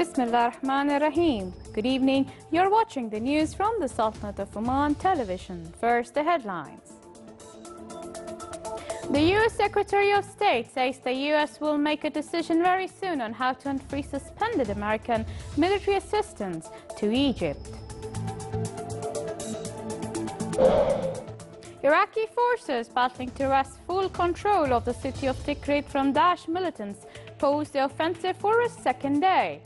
Bismillah ar-Rahman ar-Rahim. Good evening. You're watching the news from the Sultanate of Oman television. First, the headlines. The U.S. Secretary of State says the U.S. will make a decision very soon on how to unfree suspended American military assistance to Egypt. Iraqi forces battling to wrest full control of the city of Tikrit from Daesh militants pose the offensive for a second day.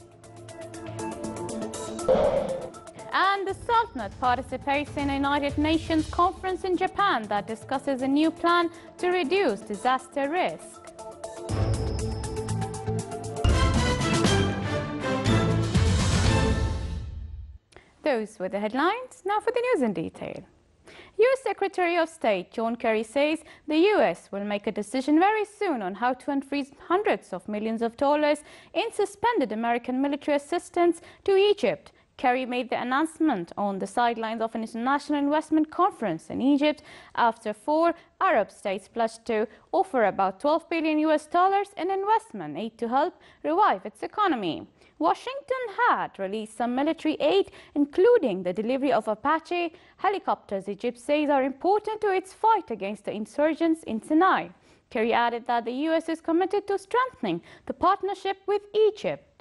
And the Sultanate participates in a United Nations conference in Japan that discusses a new plan to reduce disaster risk. Those were the headlines. Now for the news in detail. U.S. Secretary of State John Kerry says the U.S. will make a decision very soon on how to unfreeze hundreds of millions of dollars in suspended American military assistance to Egypt. Kerry made the announcement on the sidelines of an international investment conference in Egypt after 4 Arab states pledged to offer about $12 billion in investment aid to help revive its economy. Washington had released some military aid, including the delivery of Apache helicopters Egypt says are important to its fight against the insurgents in Sinai. Kerry added that the U.S. is committed to strengthening the partnership with Egypt.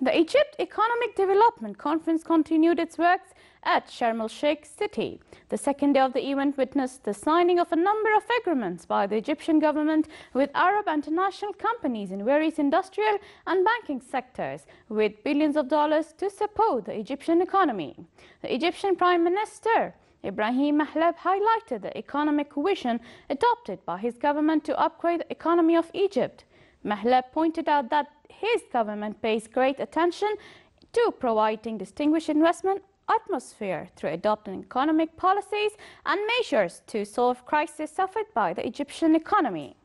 The Egypt Economic Development Conference continued its works at Sharm el-Sheikh city. The second day of the event witnessed the signing of a number of agreements by the Egyptian government with Arab and international companies in various industrial and banking sectors, with billions of dollars to support the Egyptian economy. The Egyptian Prime Minister Ibrahim Mahlab highlighted the economic vision adopted by his government to upgrade the economy of Egypt. Mahlab pointed out that his government pays great attention to providing distinguished investment atmosphere through adopting economic policies and measures to solve crises suffered by the Egyptian economy.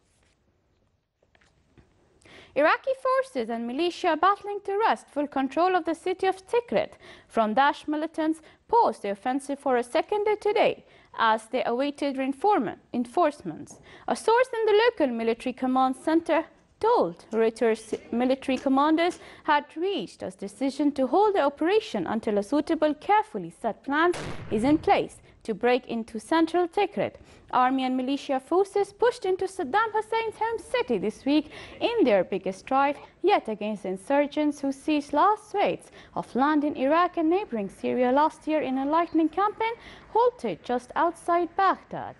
Iraqi forces and militia battling to wrest full control of the city of Tikrit from Daesh militants paused the offensive for a second day today as they awaited reinforcements. A source in the local military command center told Reuters military commanders had reached a decision to hold the operation until a suitable, carefully set plan is in place to break into central Tikrit. Army and militia forces pushed into Saddam Hussein's home city this week in their biggest drive yet against insurgents who seized large swathes of land in Iraq and neighboring Syria last year in a lightning campaign halted just outside Baghdad.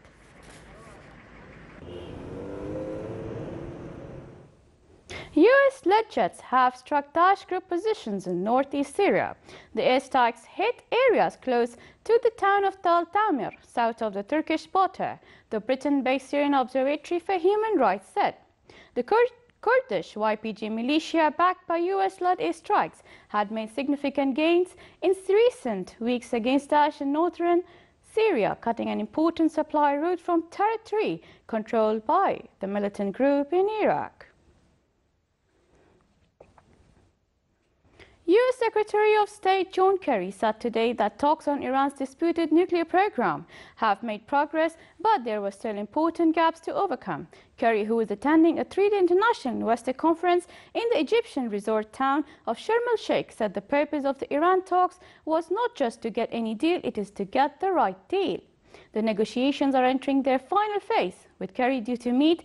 U.S.-led jets have struck Daesh group positions in northeast Syria. The airstrikes hit areas close to the town of Tal Tamir, south of the Turkish border, the Britain-based Syrian Observatory for Human Rights said. The Kurdish YPG militia, backed by U.S.-led airstrikes, had made significant gains in recent weeks against Daesh in northern Syria, cutting an important supply route from territory controlled by the militant group in Iraq. U.S. Secretary of State John Kerry said today that talks on Iran's disputed nuclear program have made progress, but there were still important gaps to overcome. Kerry, who is attending a 3-day international investor conference in the Egyptian resort town of Sharm el-Sheikh, said the purpose of the Iran talks was not just to get any deal, it is to get the right deal. The negotiations are entering their final phase, with Kerry due to meet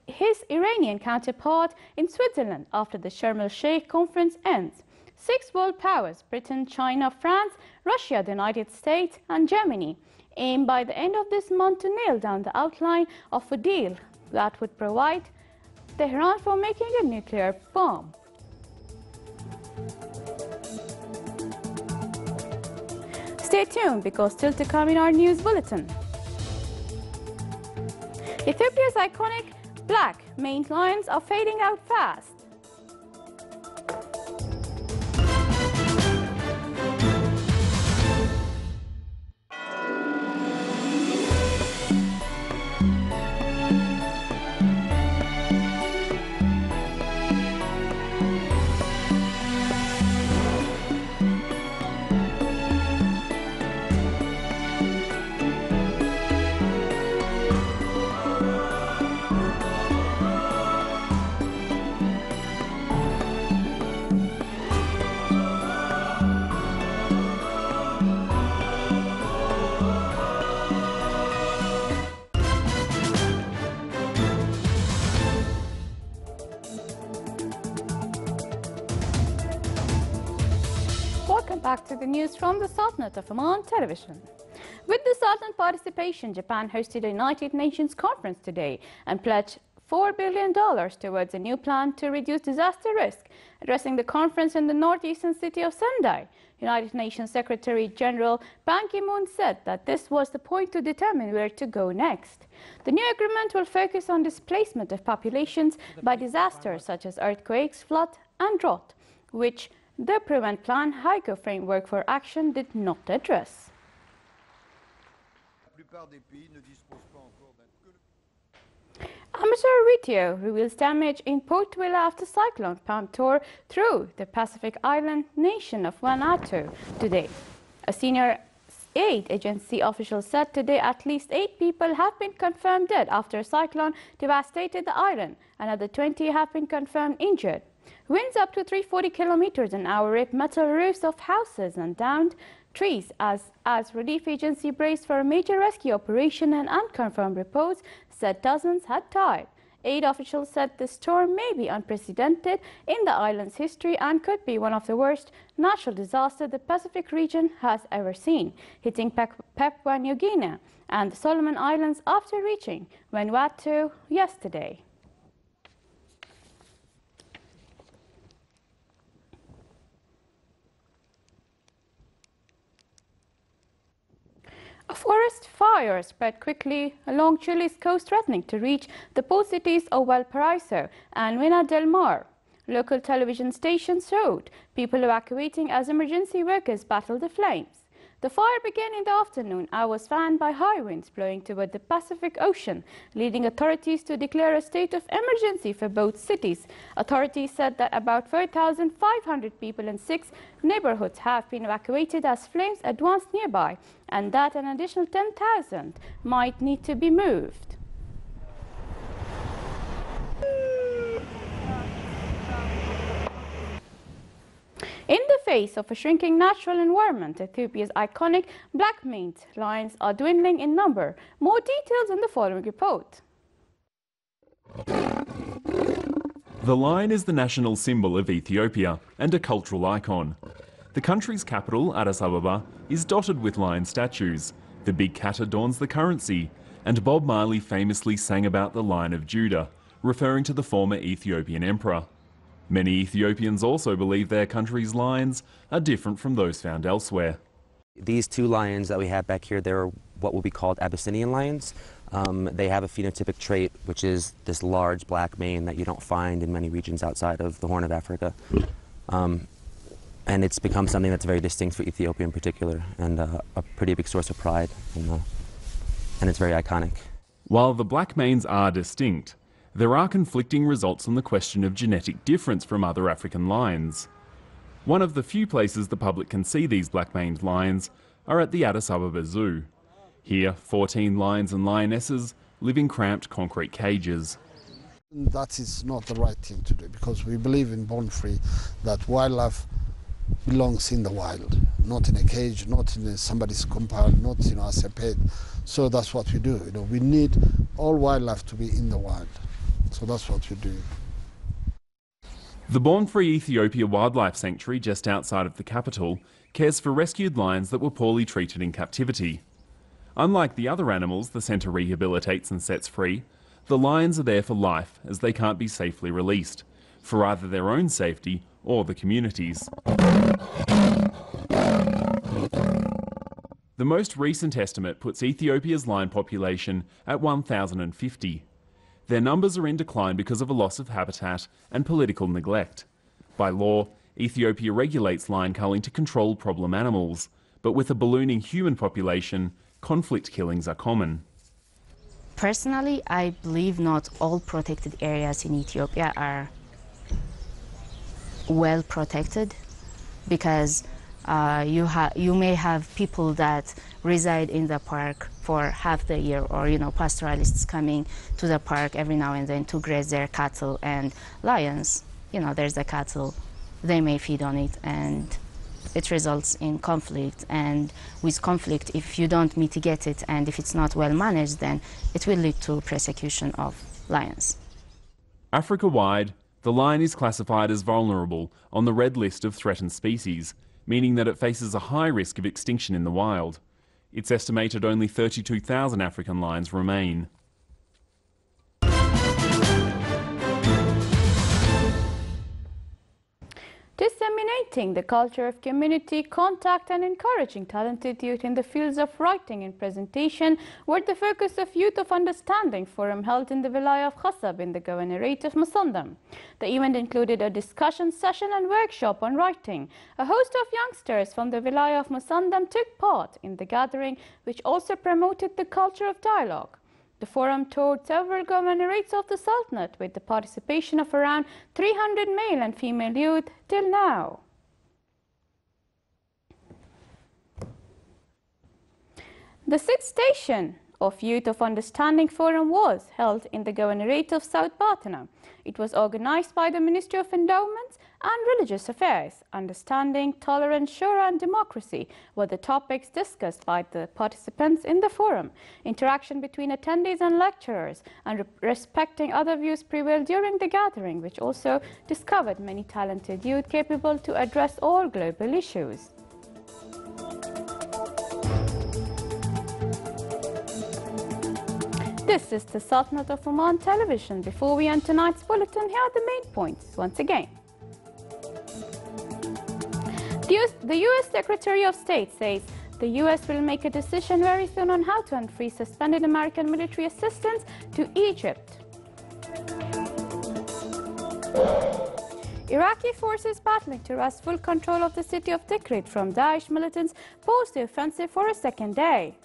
his Iranian counterpart in Switzerland after the Sharm el-Sheikh conference ends. 6 world powers, Britain, China, France, Russia, the United States and Germany, aim by the end of this month to nail down the outline of a deal that would provide Tehran for making a nuclear bomb. Stay tuned because still to come in our news bulletin. Ethiopia's iconic black maned lions are fading out fast. back to the news from the Sultanate of Oman television. With the Sultan participation, Japan hosted a United Nations conference today and pledged $4 billion towards a new plan to reduce disaster risk. Addressing the conference in the northeastern city of Sendai, United Nations Secretary General Ban Ki-moon said that this was the point to determine where to go next. The new agreement will focus on displacement of populations by disasters such as earthquakes, flood and drought, which the Prevent Plan High-Go framework for action did not address. Amateur video reveals damage in Port Vila after cyclone Pam tore through the Pacific island nation of Vanuatu today. A senior aid agency official said today at least 8 people have been confirmed dead after a cyclone devastated the island. Another 20 have been confirmed injured. Winds up to 340 kilometers an hour ripped metal roofs of houses and downed trees as relief agency braced for a major rescue operation, and unconfirmed reports said dozens had died. Aid officials said the storm may be unprecedented in the island's history and could be one of the worst natural disasters the Pacific region has ever seen, hitting Papua New Guinea and the Solomon Islands after reaching Vanuatu yesterday. A forest fire spread quickly along Chile's coast, threatening to reach the port cities of Valparaiso and Vina del Mar. Local television stations showed people evacuating as emergency workers battled the flames. The fire began in the afternoon and was fanned by high winds blowing toward the Pacific Ocean, leading authorities to declare a state of emergency for both cities. Authorities said that about 4,500 people in 6 neighborhoods have been evacuated as flames advanced nearby, and that an additional 10,000 might need to be moved. In the face of a shrinking natural environment, Ethiopia's iconic black-maned lions are dwindling in number. More details in the following report. The lion is the national symbol of Ethiopia and a cultural icon. The country's capital, Addis Ababa, is dotted with lion statues. The big cat adorns the currency, and Bob Marley famously sang about the Lion of Judah, referring to the former Ethiopian emperor. Many Ethiopians also believe their country's lions are different from those found elsewhere. These 2 lions that we have back here, they're what will be called Abyssinian lions. They have a phenotypic trait, which is this large black mane that you don't find in many regions outside of the Horn of Africa. And it's become something that's very distinct for Ethiopia in particular, and a pretty big source of pride, and it's very iconic. While the black manes are distinct, there are conflicting results on the question of genetic difference from other African lions. One of the few places the public can see these black-maned lions are at the Addis Ababa Zoo. Here, 14 lions and lionesses live in cramped concrete cages. That is not the right thing to do, because we believe in Born Free, that wildlife belongs in the wild, not in a cage, not in somebody's compound, not as a pet. So that's what we do. We need all wildlife to be in the wild. So that's what we do. The Born Free Ethiopia Wildlife Sanctuary just outside of the capital cares for rescued lions that were poorly treated in captivity. Unlike the other animals the centre rehabilitates and sets free, the lions are there for life as they can't be safely released, for either their own safety or the community's. The most recent estimate puts Ethiopia's lion population at 1,050. Their numbers are in decline because of a loss of habitat and political neglect. By law, Ethiopia regulates lion culling to control problem animals, but with a ballooning human population, conflict killings are common. Personally, I believe not all protected areas in Ethiopia are well protected, because you may have people that reside in the park for half the year, or pastoralists coming to the park every now and then to graze their cattle, and lions, there's the cattle, they may feed on it, and it results in conflict. And with conflict, if you don't mitigate it and if it's not well managed, then it will lead to persecution of lions. Africa-wide, the lion is classified as vulnerable on the red list of threatened species, meaning that it faces a high risk of extinction in the wild. It's estimated only 32,000 African lions remain. Disseminating the culture of community contact and encouraging talented youth in the fields of writing and presentation were the focus of Youth of Understanding Forum held in the Wilaya of Khassab in the Governorate of Masandam. The event included a discussion session and workshop on writing. A host of youngsters from the Wilaya of Masandam took part in the gathering, which also promoted the culture of dialogue. The forum toured several governorates of the Sultanate with the participation of around 300 male and female youth till now. The sixth station of Youth of Understanding Forum was held in the Governorate of South Batana. It was organized by the Ministry of Endowments and Religious Affairs. Understanding, tolerance, shura and democracy were the topics discussed by the participants in the forum. Interaction between attendees and lecturers and respecting other views prevailed during the gathering, which also discovered many talented youth capable to address all global issues. This is the Sultanate of Oman television. Before we end tonight's bulletin, here are the main points once again. The U.S. Secretary of State says the U.S. will make a decision very soon on how to unfreeze suspended American military assistance to Egypt. Iraqi forces battling to wrest full control of the city of Tikrit from Daesh militants pause the offensive for a second day.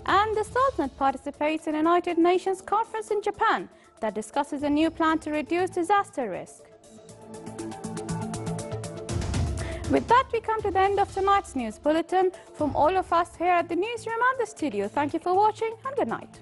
And the Sultanate participates in a United Nations conference in Japan that discusses a new plan to reduce disaster risk. With that, we come to the end of tonight's news bulletin. From all of us here at the newsroom and the studio, thank you for watching and good night.